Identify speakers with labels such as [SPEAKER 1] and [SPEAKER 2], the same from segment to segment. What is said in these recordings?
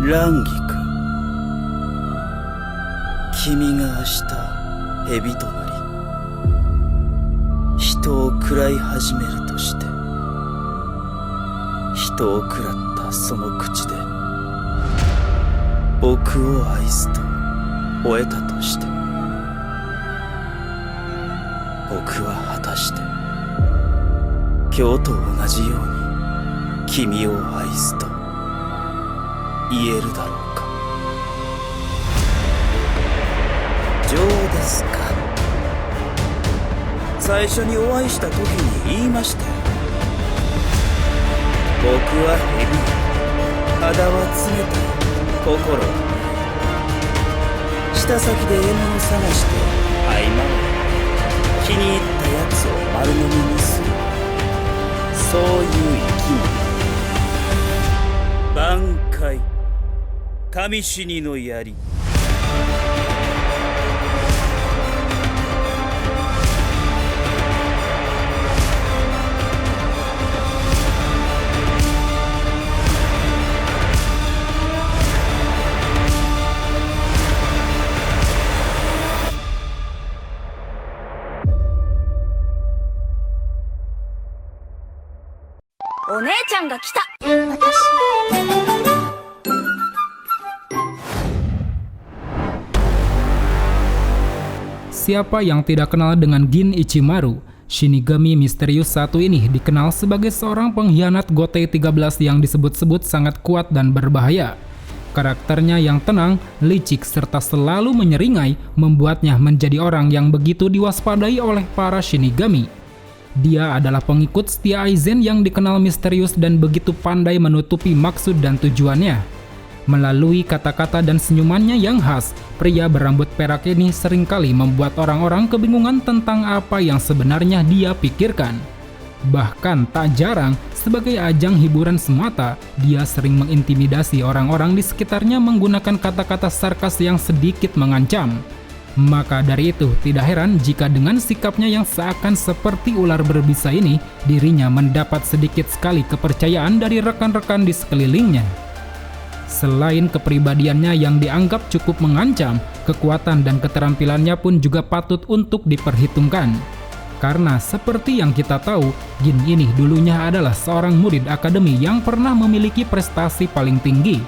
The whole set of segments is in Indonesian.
[SPEAKER 1] 乱菊、君が明日蛇となり人を食らい始めるとして、人を食らったその口で僕を愛すと終えたとして、僕は果たして今日と同じように君を愛すと言えるだろうか。ジョーですか。最初にお会いした時に言いましたよ。僕は蛇、肌は冷たい、心はない。舌先で獲物探して合間を気に入ったやつを丸飲みにする、そういう生き物。挽回、神死にの槍。
[SPEAKER 2] お姉ちゃんが来た。
[SPEAKER 3] Siapa yang tidak kenal dengan Gin Ichimaru? Shinigami misterius satu ini dikenal sebagai seorang pengkhianat Gotei 13 yang disebut-sebut sangat kuat dan berbahaya. Karakternya yang tenang, licik, serta selalu menyeringai membuatnya menjadi orang yang begitu diwaspadai oleh para Shinigami. Dia adalah pengikut setia Aizen yang dikenal misterius dan begitu pandai menutupi maksud dan tujuannya. Melalui kata-kata dan senyumannya yang khas, pria berambut perak ini seringkali membuat orang-orang kebingungan tentang apa yang sebenarnya dia pikirkan. Bahkan tak jarang, sebagai ajang hiburan semata, dia sering mengintimidasi orang-orang di sekitarnya menggunakan kata-kata sarkas yang sedikit mengancam. Maka dari itu, tidak heran jika dengan sikapnya yang seakan seperti ular berbisa ini, dirinya mendapat sedikit sekali kepercayaan dari rekan-rekan di sekelilingnya. Selain kepribadiannya yang dianggap cukup mengancam, kekuatan dan keterampilannya pun juga patut untuk diperhitungkan. Karena seperti yang kita tahu, Gin ini dulunya adalah seorang murid akademi yang pernah memiliki prestasi paling tinggi.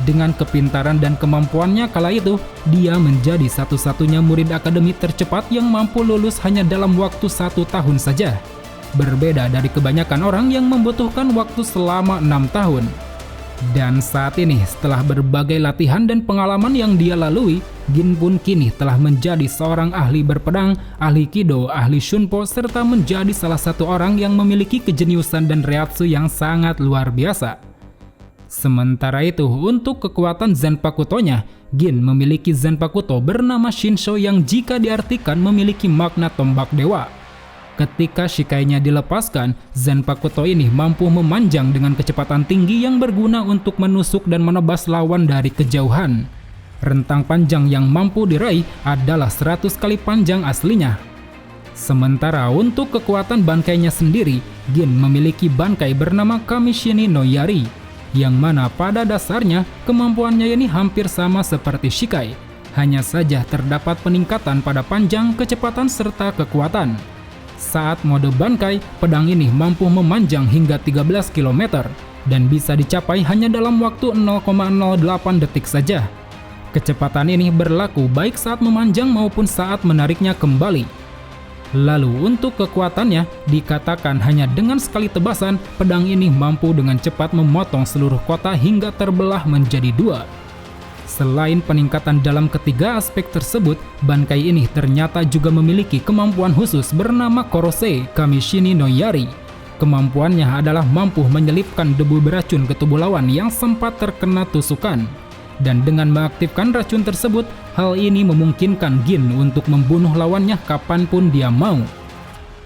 [SPEAKER 3] Dengan kepintaran dan kemampuannya kala itu, dia menjadi satu-satunya murid akademi tercepat yang mampu lulus hanya dalam waktu 1 tahun saja. Berbeda dari kebanyakan orang yang membutuhkan waktu selama 6 tahun. Dan saat ini, setelah berbagai latihan dan pengalaman yang dia lalui, Gin pun kini telah menjadi seorang ahli berpedang, ahli kido, ahli shunpo, serta menjadi salah satu orang yang memiliki kejeniusan dan reatsu yang sangat luar biasa. Sementara itu, untuk kekuatan Zanpakuto-nya, Gin memiliki Zanpakuto bernama Shinsho yang jika diartikan memiliki makna tombak dewa. Ketika Shikai-nya dilepaskan, Zanpakuto ini mampu memanjang dengan kecepatan tinggi yang berguna untuk menusuk dan menebas lawan dari kejauhan. Rentang panjang yang mampu diraih adalah 100 kali panjang aslinya. Sementara untuk kekuatan bankainya sendiri, Gin memiliki bankai bernama Kamishini no Yari, yang mana pada dasarnya kemampuannya ini hampir sama seperti Shikai. Hanya saja terdapat peningkatan pada panjang, kecepatan, serta kekuatan. Saat mode bankai, pedang ini mampu memanjang hingga 13 km dan bisa dicapai hanya dalam waktu 0,08 detik saja. Kecepatan ini berlaku baik saat memanjang maupun saat menariknya kembali. Lalu untuk kekuatannya, dikatakan hanya dengan sekali tebasan, pedang ini mampu dengan cepat memotong seluruh kota hingga terbelah menjadi 2. Selain peningkatan dalam ketiga aspek tersebut, bankai ini ternyata juga memiliki kemampuan khusus bernama Korosei Kamishini no Yari. Kemampuannya adalah mampu menyelipkan debu beracun ke tubuh lawan yang sempat terkena tusukan. Dan dengan mengaktifkan racun tersebut, hal ini memungkinkan Gin untuk membunuh lawannya kapanpun dia mau.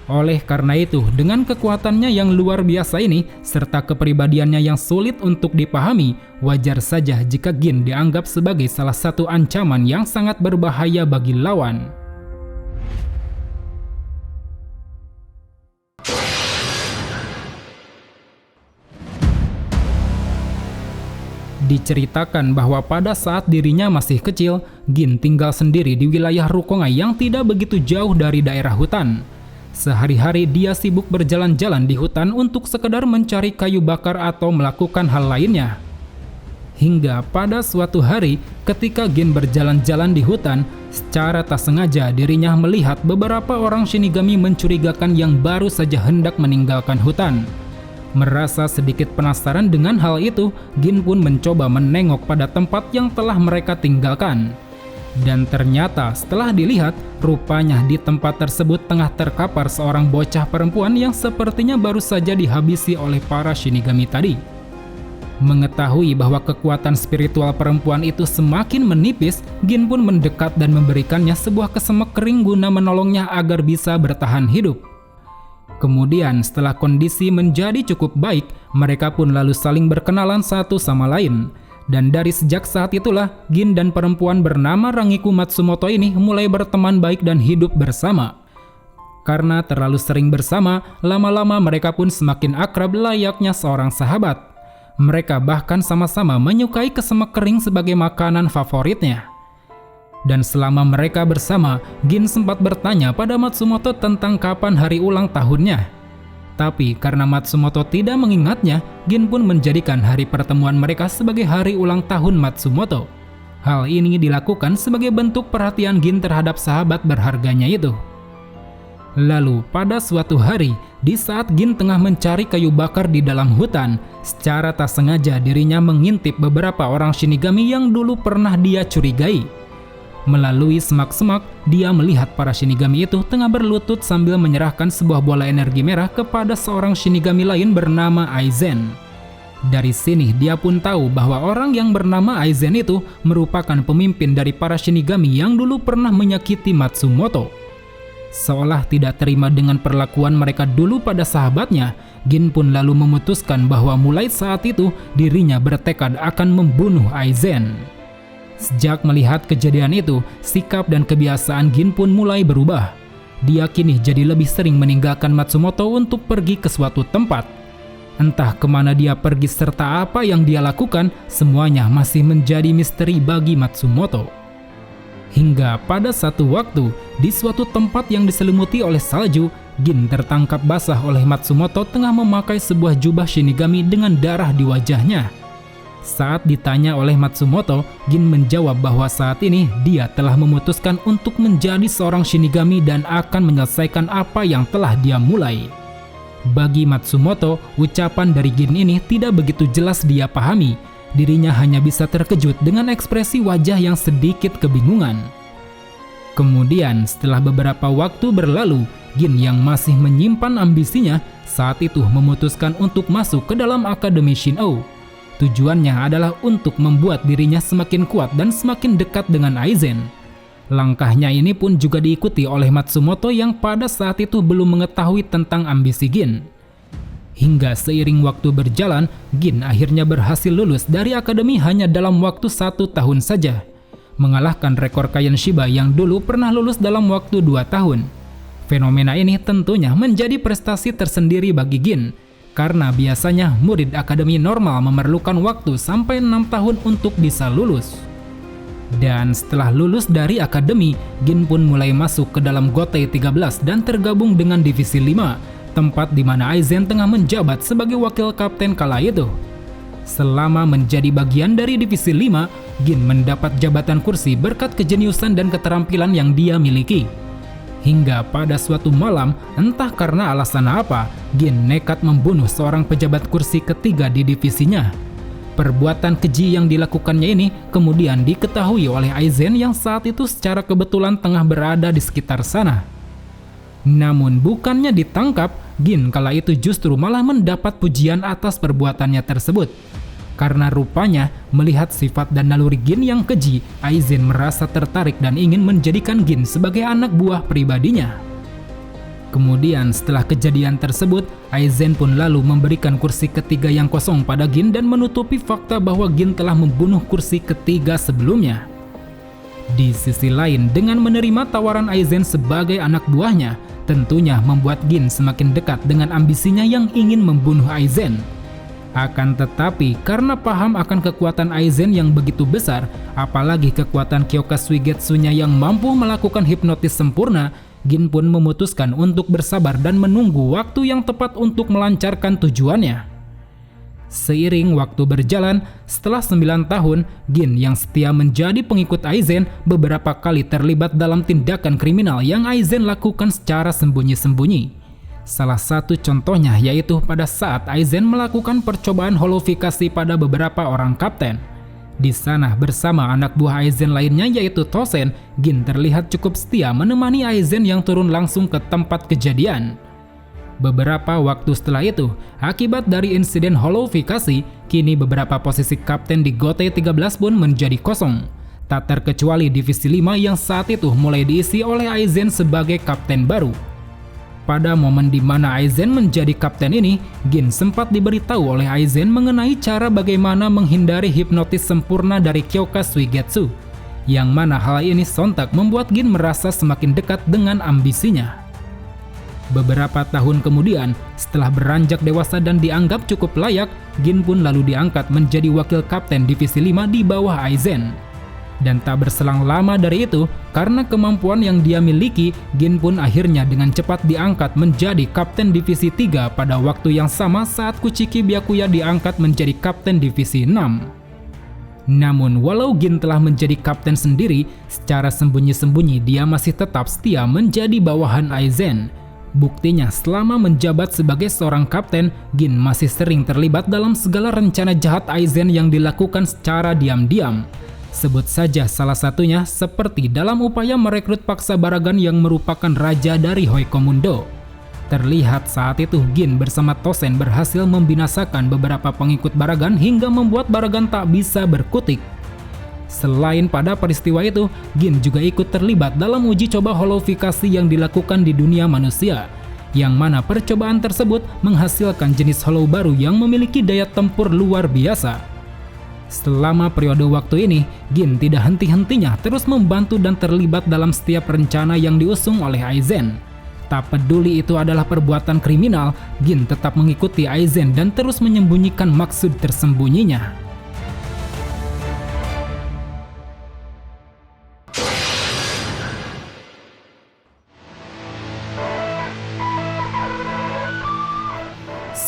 [SPEAKER 3] Oleh karena itu, dengan kekuatannya yang luar biasa ini, serta kepribadiannya yang sulit untuk dipahami, wajar saja jika Gin dianggap sebagai salah satu ancaman yang sangat berbahaya bagi lawan. Diceritakan bahwa pada saat dirinya masih kecil, Gin tinggal sendiri di wilayah Rukongai yang tidak begitu jauh dari daerah hutan. Sehari-hari dia sibuk berjalan-jalan di hutan untuk sekedar mencari kayu bakar atau melakukan hal lainnya. Hingga pada suatu hari, ketika Gin berjalan-jalan di hutan, secara tak sengaja dirinya melihat beberapa orang Shinigami mencurigakan yang baru saja hendak meninggalkan hutan. Merasa sedikit penasaran dengan hal itu, Gin pun mencoba menengok pada tempat yang telah mereka tinggalkan. Dan ternyata setelah dilihat, rupanya di tempat tersebut tengah terkapar seorang bocah perempuan yang sepertinya baru saja dihabisi oleh para Shinigami tadi. Mengetahui bahwa kekuatan spiritual perempuan itu semakin menipis, Gin pun mendekat dan memberikannya sebuah kesemek kering guna menolongnya agar bisa bertahan hidup. Kemudian setelah kondisi menjadi cukup baik, mereka pun lalu saling berkenalan satu sama lain. Dan dari sejak saat itulah, Gin dan perempuan bernama Rangiku Matsumoto ini mulai berteman baik dan hidup bersama. Karena terlalu sering bersama, lama-lama mereka pun semakin akrab layaknya seorang sahabat. Mereka bahkan sama-sama menyukai kesemek kering sebagai makanan favoritnya. Dan selama mereka bersama, Gin sempat bertanya pada Matsumoto tentang kapan hari ulang tahunnya. Tapi karena Matsumoto tidak mengingatnya, Gin pun menjadikan hari pertemuan mereka sebagai hari ulang tahun Matsumoto. Hal ini dilakukan sebagai bentuk perhatian Gin terhadap sahabat berharganya itu. Lalu pada suatu hari, di saat Gin tengah mencari kayu bakar di dalam hutan, secara tak sengaja dirinya mengintip beberapa orang Shinigami yang dulu pernah dia curigai. Melalui semak-semak, dia melihat para Shinigami itu tengah berlutut sambil menyerahkan sebuah bola energi merah kepada seorang Shinigami lain bernama Aizen. Dari sini dia pun tahu bahwa orang yang bernama Aizen itu merupakan pemimpin dari para Shinigami yang dulu pernah menyakiti Matsumoto. Seolah tidak terima dengan perlakuan mereka dulu pada sahabatnya, Gin pun lalu memutuskan bahwa mulai saat itu dirinya bertekad akan membunuh Aizen. Sejak melihat kejadian itu, sikap dan kebiasaan Gin pun mulai berubah. Dia kini jadi lebih sering meninggalkan Matsumoto untuk pergi ke suatu tempat. Entah kemana dia pergi serta apa yang dia lakukan, semuanya masih menjadi misteri bagi Matsumoto. Hingga pada satu waktu, di suatu tempat yang diselimuti oleh salju, Gin tertangkap basah oleh Matsumoto tengah memakai sebuah jubah Shinigami dengan darah di wajahnya. Saat ditanya oleh Matsumoto, Gin menjawab bahwa saat ini dia telah memutuskan untuk menjadi seorang Shinigami dan akan menyelesaikan apa yang telah dia mulai. Bagi Matsumoto, ucapan dari Gin ini tidak begitu jelas dia pahami. Dirinya hanya bisa terkejut dengan ekspresi wajah yang sedikit kebingungan. Kemudian setelah beberapa waktu berlalu, Gin yang masih menyimpan ambisinya saat itu memutuskan untuk masuk ke dalam Akademi Shin-Oh. Tujuannya adalah untuk membuat dirinya semakin kuat dan semakin dekat dengan Aizen. Langkahnya ini pun juga diikuti oleh Matsumoto yang pada saat itu belum mengetahui tentang ambisi Gin. Hingga seiring waktu berjalan, Gin akhirnya berhasil lulus dari akademi hanya dalam waktu 1 tahun saja, mengalahkan rekor Kaien Shiba yang dulu pernah lulus dalam waktu 2 tahun. Fenomena ini tentunya menjadi prestasi tersendiri bagi Gin, karena biasanya murid akademi normal memerlukan waktu sampai 6 tahun untuk bisa lulus. Dan setelah lulus dari akademi, Gin pun mulai masuk ke dalam Gotei 13 dan tergabung dengan Divisi 5, tempat di mana Aizen tengah menjabat sebagai wakil kapten kala itu. Selama menjadi bagian dari Divisi 5, Gin mendapat jabatan kursi berkat kejeniusan dan keterampilan yang dia miliki. Hingga pada suatu malam, entah karena alasan apa, Gin nekat membunuh seorang pejabat kursi ketiga di divisinya. Perbuatan keji yang dilakukannya ini kemudian diketahui oleh Aizen yang saat itu secara kebetulan tengah berada di sekitar sana. Namun bukannya ditangkap, Gin kala itu justru malah mendapat pujian atas perbuatannya tersebut. Karena rupanya melihat sifat dan naluri Gin yang keji, Aizen merasa tertarik dan ingin menjadikan Gin sebagai anak buah pribadinya. Kemudian setelah kejadian tersebut, Aizen pun lalu memberikan kursi ketiga yang kosong pada Gin dan menutupi fakta bahwa Gin telah membunuh kursi ketiga sebelumnya. Di sisi lain, dengan menerima tawaran Aizen sebagai anak buahnya, tentunya membuat Gin semakin dekat dengan ambisinya yang ingin membunuh Aizen. Akan tetapi, karena paham akan kekuatan Aizen yang begitu besar, apalagi kekuatan Kyoka Suigetsu-nya yang mampu melakukan hipnotis sempurna, Gin pun memutuskan untuk bersabar dan menunggu waktu yang tepat untuk melancarkan tujuannya. Seiring waktu berjalan, setelah 9 tahun, Gin yang setia menjadi pengikut Aizen beberapa kali terlibat dalam tindakan kriminal yang Aizen lakukan secara sembunyi-sembunyi. Salah satu contohnya yaitu pada saat Aizen melakukan percobaan holofikasi pada beberapa orang kapten. Di sana bersama anak buah Aizen lainnya yaitu Tosen, Gin terlihat cukup setia menemani Aizen yang turun langsung ke tempat kejadian. Beberapa waktu setelah itu, akibat dari insiden holofikasi, kini beberapa posisi kapten di Gotei 13 pun menjadi kosong. Tak terkecuali divisi 5 yang saat itu mulai diisi oleh Aizen sebagai kapten baru. Pada momen di mana Aizen menjadi kapten ini, Gin sempat diberitahu oleh Aizen mengenai cara bagaimana menghindari hipnotis sempurna dari Kyoka Suigetsu, yang mana hal ini sontak membuat Gin merasa semakin dekat dengan ambisinya. Beberapa tahun kemudian, setelah beranjak dewasa dan dianggap cukup layak, Gin pun lalu diangkat menjadi wakil kapten divisi 5 di bawah Aizen. Dan tak berselang lama dari itu, karena kemampuan yang dia miliki, Gin pun akhirnya dengan cepat diangkat menjadi kapten divisi 3 pada waktu yang sama saat Kuchiki Byakuya diangkat menjadi kapten divisi 6. Namun walau Gin telah menjadi kapten sendiri, secara sembunyi-sembunyi dia masih tetap setia menjadi bawahan Aizen. Buktinya selama menjabat sebagai seorang kapten, Gin masih sering terlibat dalam segala rencana jahat Aizen yang dilakukan secara diam-diam. Sebut saja salah satunya seperti dalam upaya merekrut paksa Baragan yang merupakan raja dari Hoikomundo. Terlihat saat itu Gin bersama Tosen berhasil membinasakan beberapa pengikut Baragan hingga membuat Baragan tak bisa berkutik. Selain pada peristiwa itu, Gin juga ikut terlibat dalam uji coba holofikasi yang dilakukan di dunia manusia, yang mana percobaan tersebut menghasilkan jenis holo baru yang memiliki daya tempur luar biasa. Selama periode waktu ini, Gin tidak henti-hentinya terus membantu dan terlibat dalam setiap rencana yang diusung oleh Aizen. Tak peduli itu adalah perbuatan kriminal, Gin tetap mengikuti Aizen dan terus menyembunyikan maksud tersembunyinya.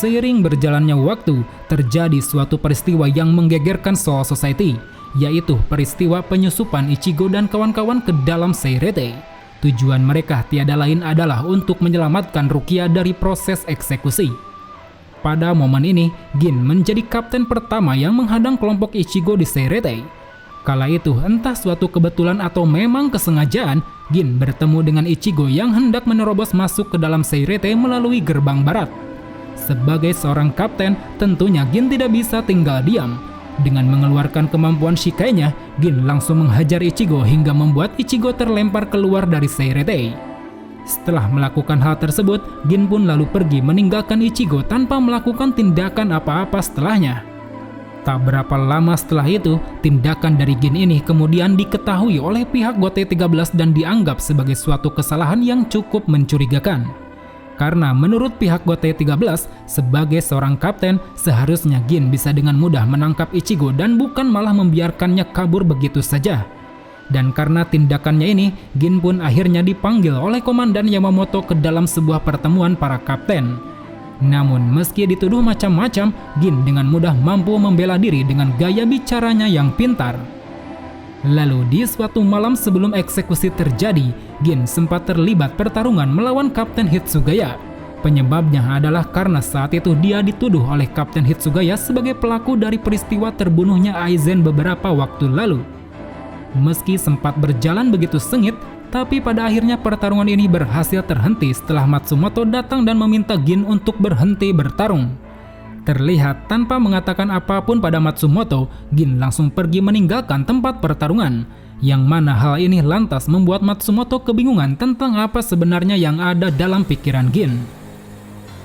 [SPEAKER 3] Seiring berjalannya waktu, terjadi suatu peristiwa yang menggegerkan Soul Society, yaitu peristiwa penyusupan Ichigo dan kawan-kawan ke dalam Seirete. Tujuan mereka tiada lain adalah untuk menyelamatkan Rukia dari proses eksekusi. Pada momen ini, Gin menjadi kapten pertama yang menghadang kelompok Ichigo di Seirete. Kala itu, entah suatu kebetulan atau memang kesengajaan, Gin bertemu dengan Ichigo yang hendak menerobos masuk ke dalam Seirete melalui gerbang barat. Sebagai seorang kapten, tentunya Gin tidak bisa tinggal diam. Dengan mengeluarkan kemampuan Shikai-nya, Gin langsung menghajar Ichigo hingga membuat Ichigo terlempar keluar dari Seirete. Setelah melakukan hal tersebut, Gin pun lalu pergi meninggalkan Ichigo tanpa melakukan tindakan apa-apa setelahnya. Tak berapa lama setelah itu, tindakan dari Gin ini kemudian diketahui oleh pihak Gotei 13 dan dianggap sebagai suatu kesalahan yang cukup mencurigakan. Karena menurut pihak Gotei 13, sebagai seorang kapten, seharusnya Gin bisa dengan mudah menangkap Ichigo dan bukan malah membiarkannya kabur begitu saja. Dan karena tindakannya ini, Gin pun akhirnya dipanggil oleh Komandan Yamamoto ke dalam sebuah pertemuan para kapten. Namun meski dituduh macam-macam, Gin dengan mudah mampu membela diri dengan gaya bicaranya yang pintar. Lalu di suatu malam sebelum eksekusi terjadi, Gin sempat terlibat pertarungan melawan Kapten Hitsugaya. Penyebabnya adalah karena saat itu dia dituduh oleh Kapten Hitsugaya sebagai pelaku dari peristiwa terbunuhnya Aizen beberapa waktu lalu. Meski sempat berjalan begitu sengit, tapi pada akhirnya pertarungan ini berhasil terhenti setelah Matsumoto datang dan meminta Gin untuk berhenti bertarung. Terlihat tanpa mengatakan apapun pada Matsumoto, Gin langsung pergi meninggalkan tempat pertarungan, yang mana hal ini lantas membuat Matsumoto kebingungan tentang apa sebenarnya yang ada dalam pikiran Gin.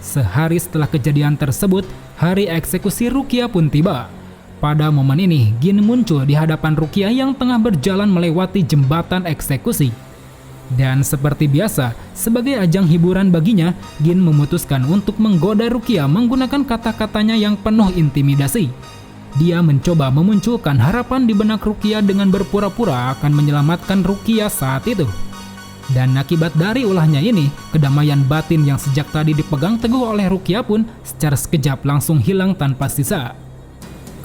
[SPEAKER 3] Sehari setelah kejadian tersebut, hari eksekusi Rukia pun tiba. Pada momen ini, Gin muncul di hadapan Rukia yang tengah berjalan melewati jembatan eksekusi. Dan seperti biasa, sebagai ajang hiburan baginya, Gin memutuskan untuk menggoda Rukia menggunakan kata-katanya yang penuh intimidasi. Dia mencoba memunculkan harapan di benak Rukia dengan berpura-pura akan menyelamatkan Rukia saat itu. Dan akibat dari ulahnya ini, kedamaian batin yang sejak tadi dipegang teguh oleh Rukia pun secara sekejap langsung hilang tanpa sisa.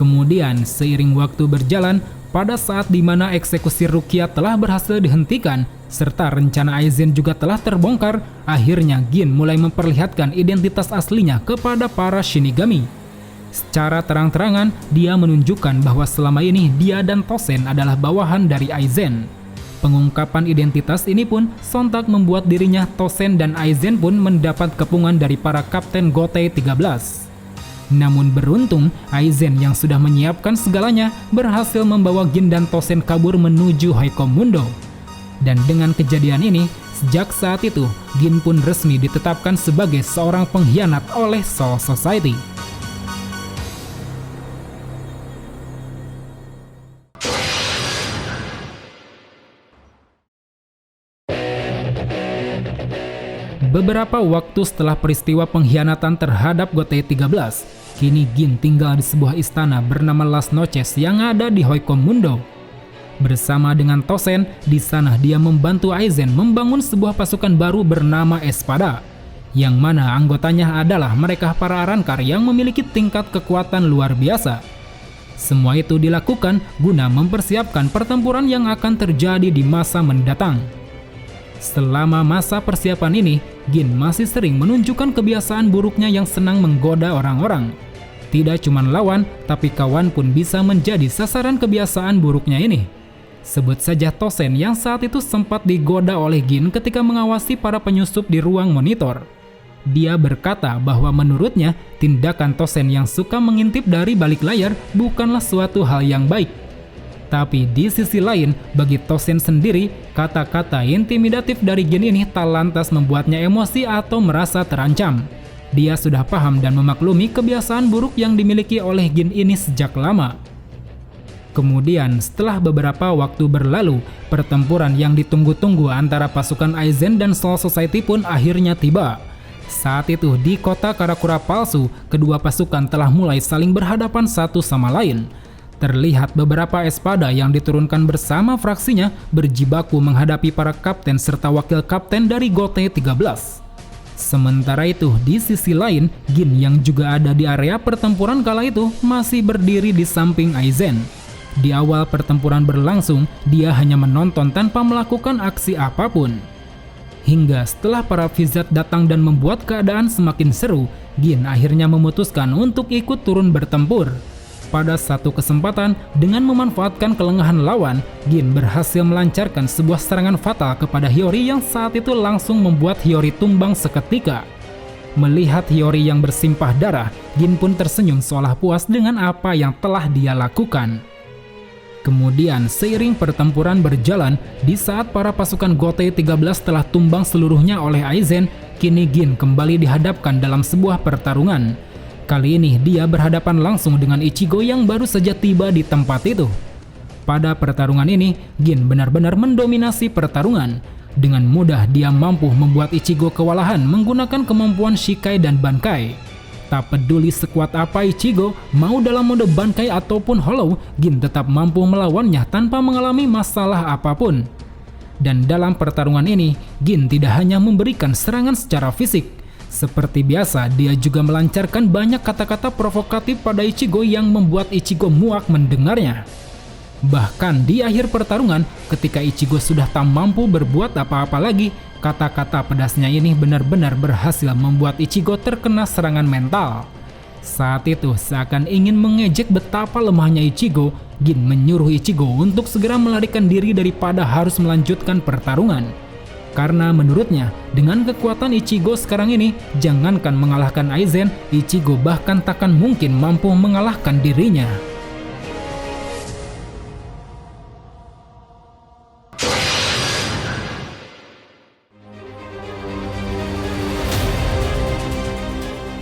[SPEAKER 3] Kemudian, seiring waktu berjalan, pada saat dimana eksekusi Rukia telah berhasil dihentikan, serta rencana Aizen juga telah terbongkar, akhirnya Gin mulai memperlihatkan identitas aslinya kepada para Shinigami. Secara terang-terangan, dia menunjukkan bahwa selama ini dia dan Tosen adalah bawahan dari Aizen. Pengungkapan identitas ini pun sontak membuat dirinya, Tosen, dan Aizen pun mendapat kepungan dari para Kapten Gotei 13. Namun beruntung, Aizen yang sudah menyiapkan segalanya berhasil membawa Gin dan Tosen kabur menuju Hoikom Mundo. Dan dengan kejadian ini, sejak saat itu, Gin pun resmi ditetapkan sebagai seorang pengkhianat oleh Soul Society. Beberapa waktu setelah peristiwa pengkhianatan terhadap Gotei 13, kini Gin tinggal di sebuah istana bernama Las Noches yang ada di Hoikom Mundo. Bersama dengan Tosen, di sana dia membantu Aizen membangun sebuah pasukan baru bernama Espada, yang mana anggotanya adalah mereka para Arrancar yang memiliki tingkat kekuatan luar biasa. Semua itu dilakukan guna mempersiapkan pertempuran yang akan terjadi di masa mendatang. Selama masa persiapan ini, Gin masih sering menunjukkan kebiasaan buruknya yang senang menggoda orang-orang. Tidak cuma lawan, tapi kawan pun bisa menjadi sasaran kebiasaan buruknya ini. Sebut saja Tosen yang saat itu sempat digoda oleh Gin ketika mengawasi para penyusup di ruang monitor. Dia berkata bahwa menurutnya, tindakan Tosen yang suka mengintip dari balik layar bukanlah suatu hal yang baik. Tapi di sisi lain, bagi Tosen sendiri, kata-kata intimidatif dari Gin ini tak lantas membuatnya emosi atau merasa terancam. Dia sudah paham dan memaklumi kebiasaan buruk yang dimiliki oleh Gin ini sejak lama. Kemudian, setelah beberapa waktu berlalu, pertempuran yang ditunggu-tunggu antara pasukan Aizen dan Soul Society pun akhirnya tiba. Saat itu, di kota Karakura palsu, kedua pasukan telah mulai saling berhadapan satu sama lain. Terlihat beberapa Espada yang diturunkan bersama fraksinya berjibaku menghadapi para kapten serta wakil kapten dari Gotei 13. Sementara itu, di sisi lain, Gin yang juga ada di area pertempuran kala itu masih berdiri di samping Aizen. Di awal pertempuran berlangsung, dia hanya menonton tanpa melakukan aksi apapun. Hingga setelah para Vizard datang dan membuat keadaan semakin seru, Gin akhirnya memutuskan untuk ikut turun bertempur. Pada satu kesempatan, dengan memanfaatkan kelengahan lawan, Gin berhasil melancarkan sebuah serangan fatal kepada Hiyori yang saat itu langsung membuat Hiyori tumbang seketika. Melihat Hiyori yang bersimpah darah, Gin pun tersenyum seolah puas dengan apa yang telah dia lakukan. Kemudian, seiring pertempuran berjalan, di saat para pasukan Gotei 13 telah tumbang seluruhnya oleh Aizen, kini Gin kembali dihadapkan dalam sebuah pertarungan. Kali ini dia berhadapan langsung dengan Ichigo yang baru saja tiba di tempat itu. Pada pertarungan ini, Gin benar-benar mendominasi pertarungan. Dengan mudah dia mampu membuat Ichigo kewalahan menggunakan kemampuan Shikai dan Bankai. Tak peduli sekuat apa Ichigo, mau dalam mode Bankai ataupun Hollow, Gin tetap mampu melawannya tanpa mengalami masalah apapun. Dan dalam pertarungan ini, Gin tidak hanya memberikan serangan secara fisik. Seperti biasa, dia juga melancarkan banyak kata-kata provokatif pada Ichigo yang membuat Ichigo muak mendengarnya. Bahkan di akhir pertarungan, ketika Ichigo sudah tak mampu berbuat apa-apa lagi, kata-kata pedasnya ini benar-benar berhasil membuat Ichigo terkena serangan mental. Saat itu, seakan ingin mengejek betapa lemahnya Ichigo, Gin menyuruh Ichigo untuk segera melarikan diri daripada harus melanjutkan pertarungan. Karena menurutnya, dengan kekuatan Ichigo sekarang ini, jangankan mengalahkan Aizen, Ichigo bahkan takkan mungkin mampu mengalahkan dirinya.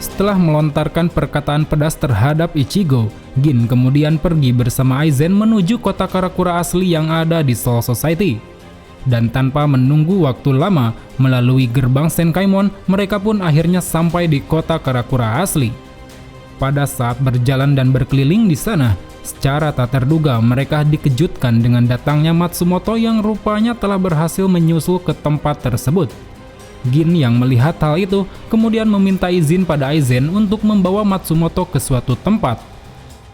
[SPEAKER 3] Setelah melontarkan perkataan pedas terhadap Ichigo, Gin kemudian pergi bersama Aizen menuju kota Karakura asli yang ada di Soul Society. dan tanpa menunggu waktu lama melalui gerbang Senkaimon, mereka pun akhirnya sampai di kota Karakura asli. Pada saat berjalan dan berkeliling di sana, secara tak terduga mereka dikejutkan dengan datangnya Matsumoto yang rupanya telah berhasil menyusul ke tempat tersebut. Gin yang melihat hal itu kemudian meminta izin pada Aizen untuk membawa Matsumoto ke suatu tempat.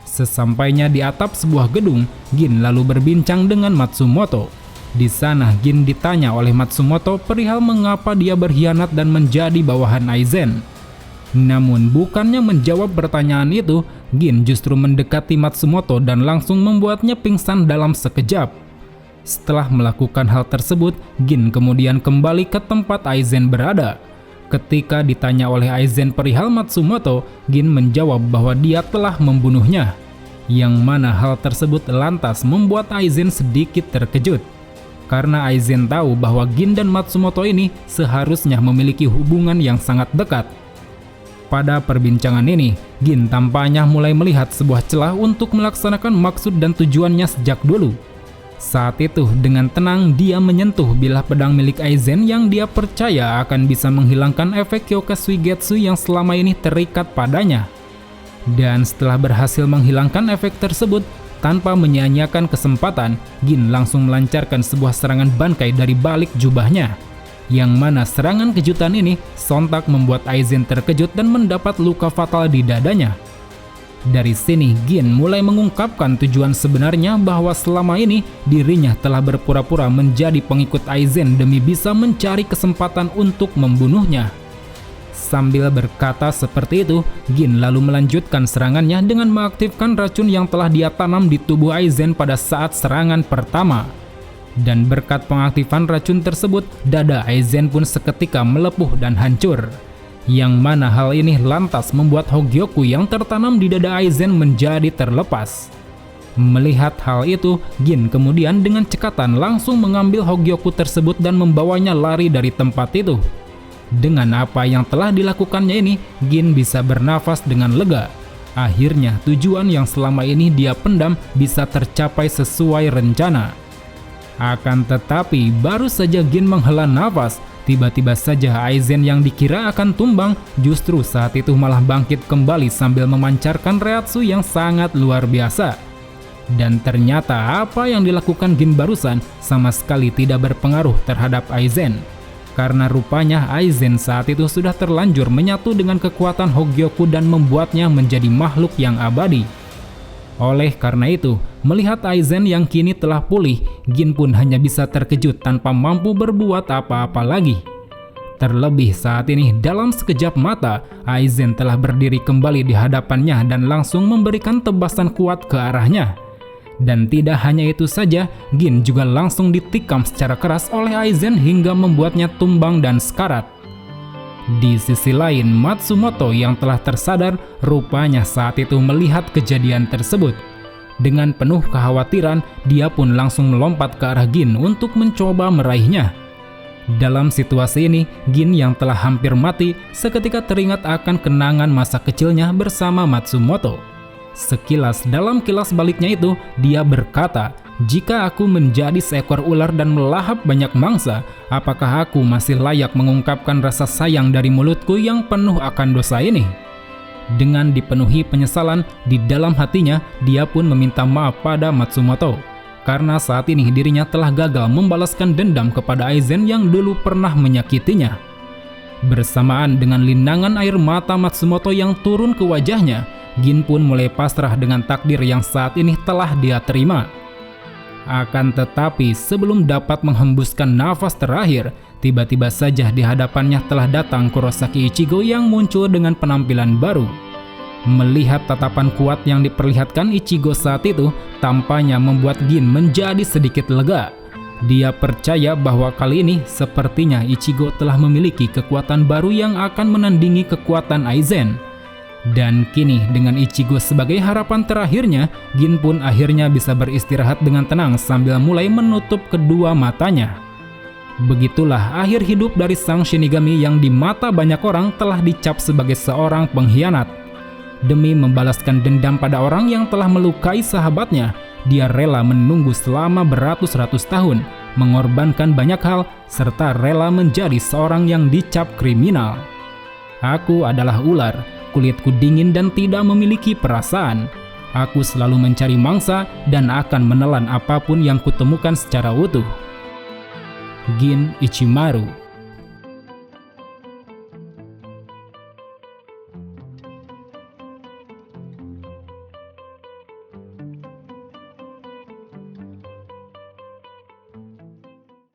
[SPEAKER 3] Sesampainya di atap sebuah gedung, Gin lalu berbincang dengan Matsumoto. Di sana Gin ditanya oleh Matsumoto perihal mengapa dia berkhianat dan menjadi bawahan Aizen. Namun bukannya menjawab pertanyaan itu, Gin justru mendekati Matsumoto dan langsung membuatnya pingsan dalam sekejap. Setelah melakukan hal tersebut, Gin kemudian kembali ke tempat Aizen berada. Ketika ditanya oleh Aizen perihal Matsumoto, Gin menjawab bahwa dia telah membunuhnya. Yang mana hal tersebut lantas membuat Aizen sedikit terkejut. Karena Aizen tahu bahwa Gin dan Matsumoto ini seharusnya memiliki hubungan yang sangat dekat. Pada perbincangan ini, Gin tampaknya mulai melihat sebuah celah untuk melaksanakan maksud dan tujuannya sejak dulu. Saat itu, dengan tenang dia menyentuh bilah pedang milik Aizen yang dia percaya akan bisa menghilangkan efek Kyoka Suigetsu yang selama ini terikat padanya. Dan setelah berhasil menghilangkan efek tersebut, tanpa menyia-nyiakan kesempatan, Gin langsung melancarkan sebuah serangan bankai dari balik jubahnya. Yang mana serangan kejutan ini sontak membuat Aizen terkejut dan mendapat luka fatal di dadanya. Dari sini, Gin mulai mengungkapkan tujuan sebenarnya bahwa selama ini dirinya telah berpura-pura menjadi pengikut Aizen demi bisa mencari kesempatan untuk membunuhnya. Sambil berkata seperti itu, Gin lalu melanjutkan serangannya dengan mengaktifkan racun yang telah dia tanam di tubuh Aizen pada saat serangan pertama. Dan berkat pengaktifan racun tersebut, dada Aizen pun seketika melepuh dan hancur. Yang mana hal ini lantas membuat Hogyoku yang tertanam di dada Aizen menjadi terlepas. Melihat hal itu, Gin kemudian dengan cekatan langsung mengambil Hogyoku tersebut dan membawanya lari dari tempat itu. Dengan apa yang telah dilakukannya ini, Gin bisa bernafas dengan lega. Akhirnya tujuan yang selama ini dia pendam bisa tercapai sesuai rencana. Akan tetapi baru saja Gin menghela nafas, tiba-tiba saja Aizen yang dikira akan tumbang justru saat itu malah bangkit kembali sambil memancarkan reatsu yang sangat luar biasa. Dan ternyata apa yang dilakukan Gin barusan sama sekali tidak berpengaruh terhadap Aizen. Karena rupanya Aizen saat itu sudah terlanjur menyatu dengan kekuatan Hogyoku dan membuatnya menjadi makhluk yang abadi. Oleh karena itu, melihat Aizen yang kini telah pulih, Gin pun hanya bisa terkejut tanpa mampu berbuat apa-apa lagi. Terlebih saat ini dalam sekejap mata, Aizen telah berdiri kembali di hadapannya dan langsung memberikan tebasan kuat ke arahnya. Dan tidak hanya itu saja, Gin juga langsung ditikam secara keras oleh Aizen hingga membuatnya tumbang dan sekarat. Di sisi lain, Matsumoto yang telah tersadar rupanya saat itu melihat kejadian tersebut. Dengan penuh kekhawatiran, dia pun langsung melompat ke arah Gin untuk mencoba meraihnya. Dalam situasi ini, Gin yang telah hampir mati seketika teringat akan kenangan masa kecilnya bersama Matsumoto. Sekilas dalam kilas baliknya itu, dia berkata, "Jika aku menjadi seekor ular dan melahap banyak mangsa, apakah aku masih layak mengungkapkan rasa sayang dari mulutku yang penuh akan dosa ini?" Dengan dipenuhi penyesalan di dalam hatinya, dia pun meminta maaf pada Matsumoto. Karena saat ini dirinya telah gagal membalaskan dendam kepada Aizen yang dulu pernah menyakitinya. Bersamaan dengan linangan air mata Matsumoto yang turun ke wajahnya, Gin pun mulai pasrah dengan takdir yang saat ini telah dia terima. Akan tetapi sebelum dapat menghembuskan nafas terakhir, tiba-tiba saja di hadapannya telah datang Kurosaki Ichigo yang muncul dengan penampilan baru. Melihat tatapan kuat yang diperlihatkan Ichigo saat itu, tampaknya membuat Gin menjadi sedikit lega. Dia percaya bahwa kali ini sepertinya Ichigo telah memiliki kekuatan baru yang akan menandingi kekuatan Aizen. Dan kini dengan Ichigo sebagai harapan terakhirnya, Gin pun akhirnya bisa beristirahat dengan tenang sambil mulai menutup kedua matanya. Begitulah akhir hidup dari sang Shinigami yang di mata banyak orang telah dicap sebagai seorang pengkhianat. Demi membalaskan dendam pada orang yang telah melukai sahabatnya, dia rela menunggu selama beratus-ratus tahun, mengorbankan banyak hal, serta rela menjadi seorang yang dicap kriminal. Aku adalah ular, kulitku dingin dan tidak memiliki perasaan. Aku selalu mencari mangsa dan akan menelan apapun yang kutemukan secara utuh. Gin Ichimaru.